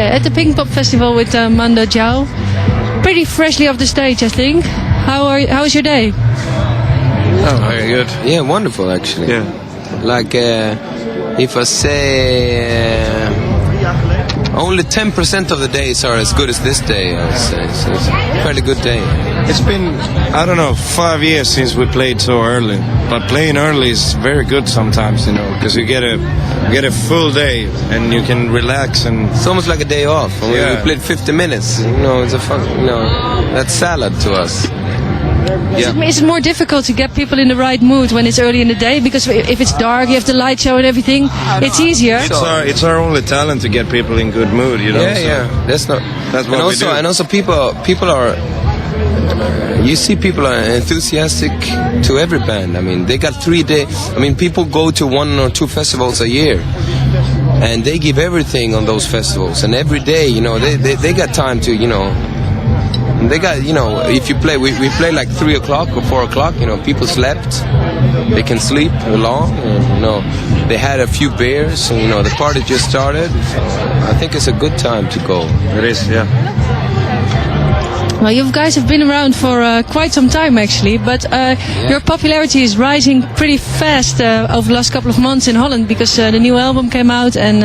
Okay, at the Pinkpop festival with Mando Diao. Pretty freshly off the stage, I think. How was your day? Oh, very good. Yeah, wonderful actually. Yeah. Like, if I say only 10% of the days are as good as this day, I would say. So it's a fairly good day. It's been, I don't know, 5 years since we played so early. But playing early is very good sometimes, you know, because you get a full day and you can relax and. It's almost like a day off. I mean, we played 50 minutes. You know, it's a fun. You know, that's salad to us. Yeah. Is it more difficult to get people in the right mood when it's early in the day? Because if it's dark, you have the light show and everything. It's easier. It's our only talent to get people in good mood, you know. Yeah, so yeah. That's what we do. And also, people are. You see, people are enthusiastic to every band. I mean, they got 3 days. I mean, people go to 1 or 2 festivals a year, and they give everything on those festivals. And every day, you know, they got time to, you know. They got, you know, if you play, we play like 3 o'clock or 4 o'clock, you know, people slept, they can sleep along, and, you know, they had a few beers, and, you know, the party just started. I think it's a good time to go. It is, yeah. Well, you guys have been around for quite some time, actually, but your popularity is rising pretty fast over the last couple of months in Holland, because the new album came out, and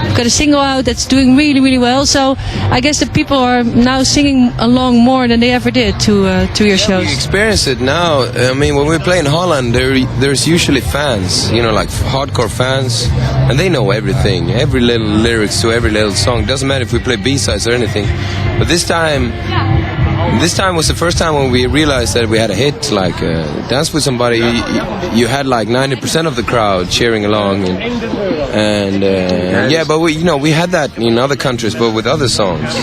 you've got a single out that's doing really, really well. So I guess the people are now singing along more than they ever did to your shows. We experience it now. I mean, when we play in Holland, there's usually fans, you know, like hardcore fans, and they know everything, every little lyrics to every little song. Doesn't matter if we play B-sides or anything. But this time was the first time when we realized that we had a hit. Like Dance with Somebody, you had like 90% of the crowd cheering along, and yeah. But we had that in other countries, but with other songs.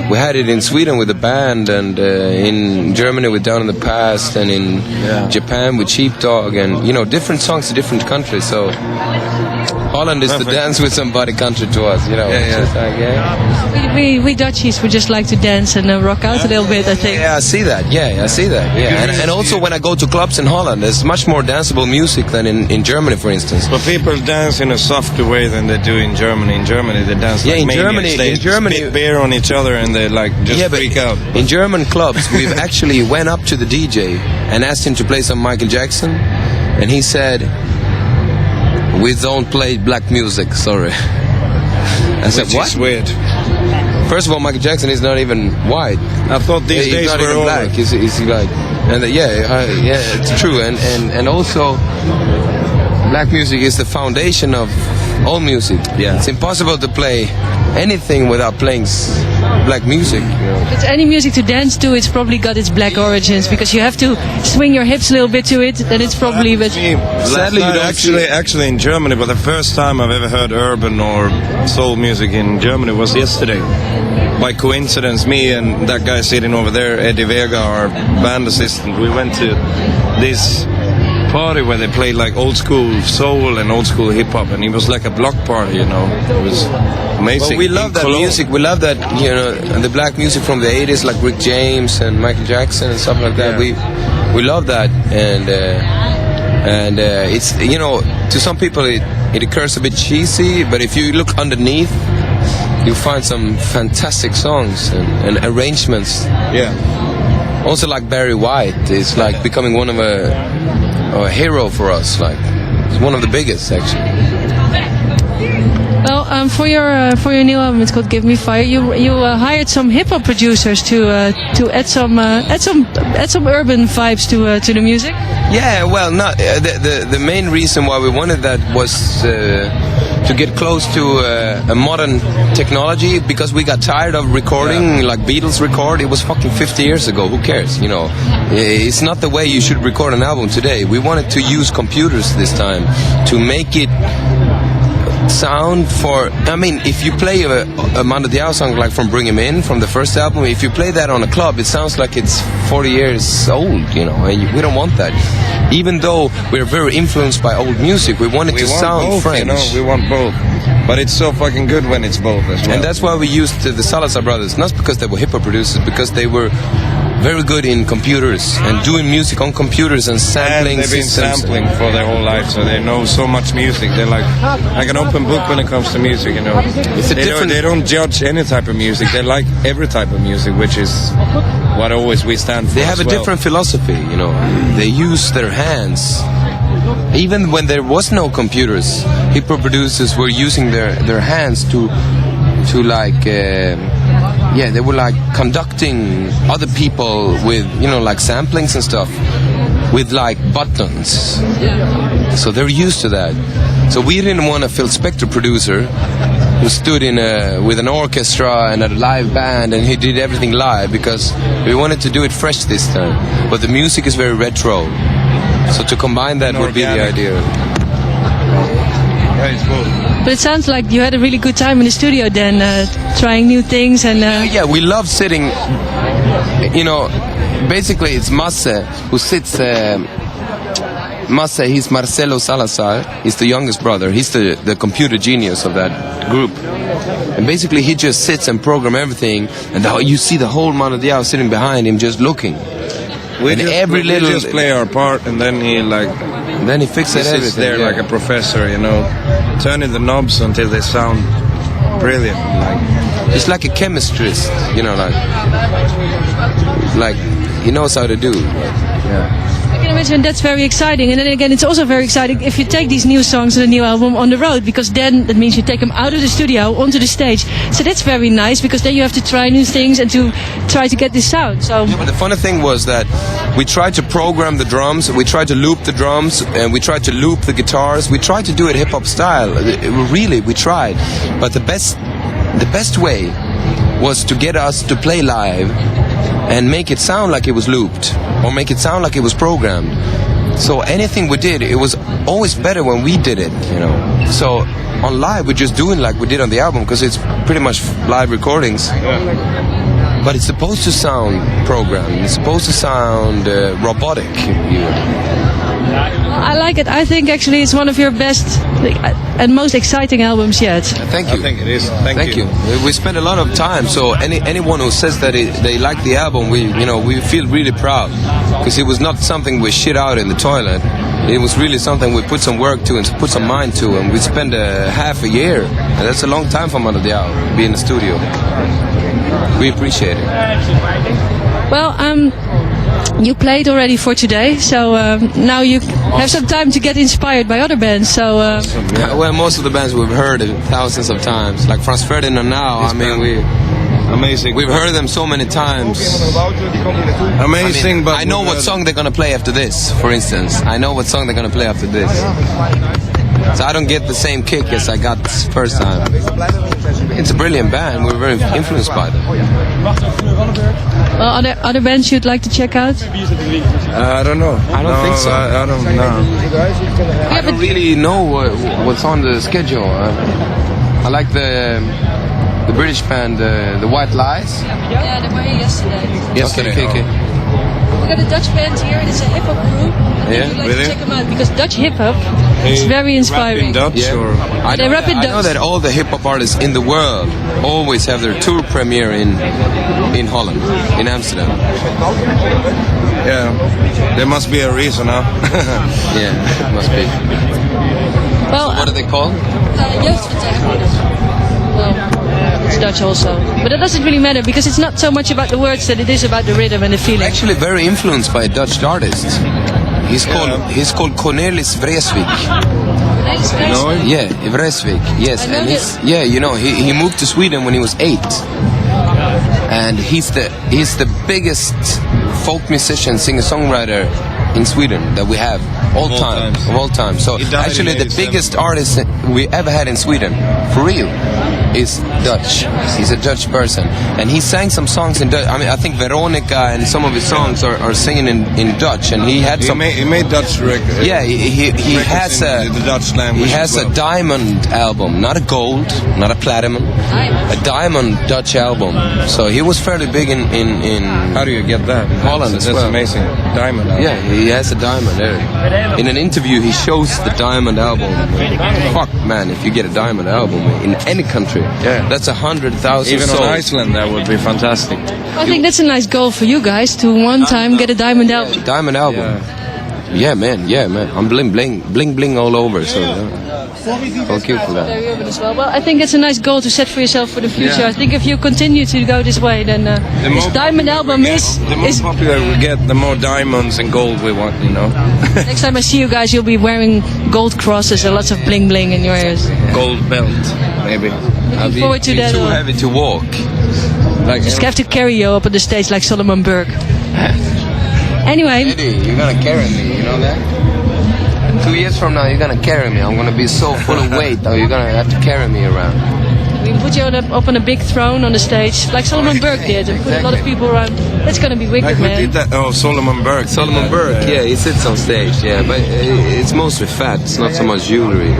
We had it in Sweden with the band, and in Germany with Down in the Past, and in Japan with Sheepdog, and different songs to different countries. So Holland is the Dance with Somebody country to us, you know. Just like, we Dutchies would just like to dance and rock out a little bit, I think. Yeah, I see that. I see that. Yeah, and also when I go to clubs in Holland, there's much more danceable music than in Germany, for instance. But people dance in a softer way than they do in Germany. In Germany, they dance like maniacs. They spit beer on each other and they like just freak out. In German clubs, we've actually went up to the DJ and asked him to play some Michael Jackson, and he said, "We don't play black music, sorry." I said, Which what? is weird. First of all, Michael Jackson is not even white. I thought these days not were even over. black. He's like, and it's true. And also, black music is the foundation of all music. Yeah. It's impossible to play anything without playing black music. If it's any music to dance to, it's probably got its black origins, because you have to swing your hips a little bit to it. Then it's probably. But sadly, you don't actually in Germany, but the first time I've ever heard urban or soul music in Germany was yesterday. By coincidence, me and that guy sitting over there, Eddie Vega, our band assistant, we went to this party where they played like old school soul and old school hip hop, and it was like a block party, you know. It was amazing. Well, we love that music. We love that, the black music from the 80s, like Rick James and Michael Jackson and stuff like that. We love that, and it's, to some people it occurs a bit cheesy, but if you look underneath, you find some fantastic songs and arrangements. Yeah. Also, like Barry White is like becoming one of a hero for us. Like, it's one of the biggest, actually. Well, for your new album, it's called Give Me Fire. You hired some hip hop producers to add some urban vibes to the music. Yeah, well, not the main reason why we wanted that was to get close to a modern technology, because we got tired of recording like Beatles record. It was fucking 50 years ago. Who cares? It's not the way you should record an album today. We wanted to use computers this time to make it sound for. I mean, if you play a Mando Diao song like from Bring Him In from the first album, if you play that on a club, it sounds like it's 40 years old, and we don't want that. Even though we're very influenced by old music, we want it to sound both, French. We want both. But it's so fucking good when it's both as well. And that's why we used the Salazar brothers, not because they were hip-hop producers, because they were very good in computers and doing music on computers and sampling And they've been systems. sampling for their whole life, so they know so much music. They're like an open book when it comes to music, you know. It's a different- They don't judge any type of music. They like every type of music, which is what always we stand for. They have as a well. different philosophy, you know. They use their hands. Even when there was no computers, hip-hop producers were using their hands to like, they were like conducting other people with, you know, like samplings and stuff with like buttons. So they're used to that. So we didn't want a Phil Spector producer who stood with an orchestra and a live band and he did everything live, because we wanted to do it fresh this time. But the music is very retro. So to combine that would be the organic. idea. Yeah, it's cool. But it sounds like you had a really good time in the studio then, trying new things and... Yeah, we love sitting, you know, basically it's Masse who sits, Masse, he's Marcelo Salazar, he's the youngest brother, he's the computer genius of that group. And basically he just sits and programs everything, and you see the whole Mando Diao sitting behind him just looking. We And just, we just play our part, and then he Then he fixes sits everything. there yeah. like a professor, you know, turning the knobs until they sound brilliant. It's like a chemist, you know, like he knows how to do. I can imagine that's very exciting. And then again, it's also very exciting if you take these new songs and the new album on the road, because then that means you take them out of the studio onto the stage. So that's very nice, because then you have to try new things and to try to get this sound. So Yeah, but the funny thing was that we tried to program the drums, we tried to loop the drums, and we tried to loop the guitars. We tried to do it hip-hop style. Really, we tried. But the best way was to get us to play live and make it sound like it was looped, or make it sound like it was programmed. So anything we did, it was always better when we did it, you know. So on live, we're just doing like we did on the album, because it's pretty much live recordings. But it's supposed to sound programmed. It's supposed to sound robotic. I like it. I think actually it's one of your best and most exciting albums yet. Thank you. I think it is. Thank you. We spend a lot of time. So anyone who says that they like the album, we feel really proud, because it was not something we shit out in the toilet. It was really something we put some work to and put some mind to, and we spent half a year, and that's a long time for Mando Diao to be in the studio. We appreciate it. Well, you played already for today, so now you have some time to get inspired by other bands. So Yeah, well, most of the bands we've heard thousands of times, like Franz Ferdinand now. I mean, Amazing. we've heard them so many times. Amazing, but I know we've what heard- song they're gonna play after this. For instance, I know what song they're gonna play after this. So I don't get the same kick as I got first time. It's a brilliant band. We're very influenced by them. other bands you'd like to check out? I don't know. I don't think so. I don't know. I don't really know what's on the schedule. I like the British band, the White Lies. Yeah, they were here yesterday. Yesterday. Okay. We got a Dutch band here, and it's a hip hop group. Yeah, You'd like really? to check them out, because Dutch hip hop is very Rap in inspiring. Dutch Yeah. or I They know, rap in I know Dutch. that all the hip hop artists in the world always have their tour premiere in Holland, in Amsterdam. yeah. There must be a reason, huh? Yeah, it must be. Well, What are they called? jeugdvertegenwoordigers. Well, it's Dutch also. But that doesn't really matter, because it's not so much about the words that it is about the rhythm and the feeling. Actually, very influenced by a Dutch artist. He's called Cornelis Vreeswijk. know him? Yeah, Vreeswijk. Yes, I know and him. he moved to Sweden when he was 8, and he's the biggest folk musician, singer-songwriter in Sweden that we have of all time. So He died actually, in the 87. biggest artist we ever had in Sweden, for real, is Dutch. He's a Dutch person, and he sang some songs in Dutch. I mean, I think Veronica and some of his songs are singing in Dutch, and he had some. He made Dutch records. Yeah, he has in the Dutch language. he has as well. a diamond album, not a gold, not a platinum, a diamond Dutch album. So he was fairly big in How do you get that? Holland That's as well. amazing. Diamond. album. Yeah, he has a diamond there. In an interview, he shows the diamond album. Fuck, man, if you get a diamond album in any country, that's 100,000 Even souls. on Iceland, that would be fantastic. I think that's a nice goal for you guys to one time get a diamond album. Diamond album. Yeah, man. I'm bling all over. So thank you for that. Very urban as well. Well, I think it's a nice goal to set for yourself for the future. I think if you continue to go this way, then this diamond album The more popular we get, the more diamonds and gold we want, you know. Next time I see you guys, you'll be wearing gold crosses and lots of bling bling in your ears. Gold belt, maybe. Looking forward to that. Too heavy to walk. Like, Just have to carry you up on the stage like Solomon Burke. Anyway, Eddie, you're gonna carry me, you know that? 2 years from now, you're gonna carry me. I'm gonna be so full of weight that you're gonna have to carry me around. we put you up on a big throne on the stage like Solomon Burke did, and put a lot of people around. That's gonna be wicked, like who man. did that? Oh, Solomon Burke. Solomon Burke, yeah, he sits on stage, yeah, but it's mostly fat. It's not so much jewelry.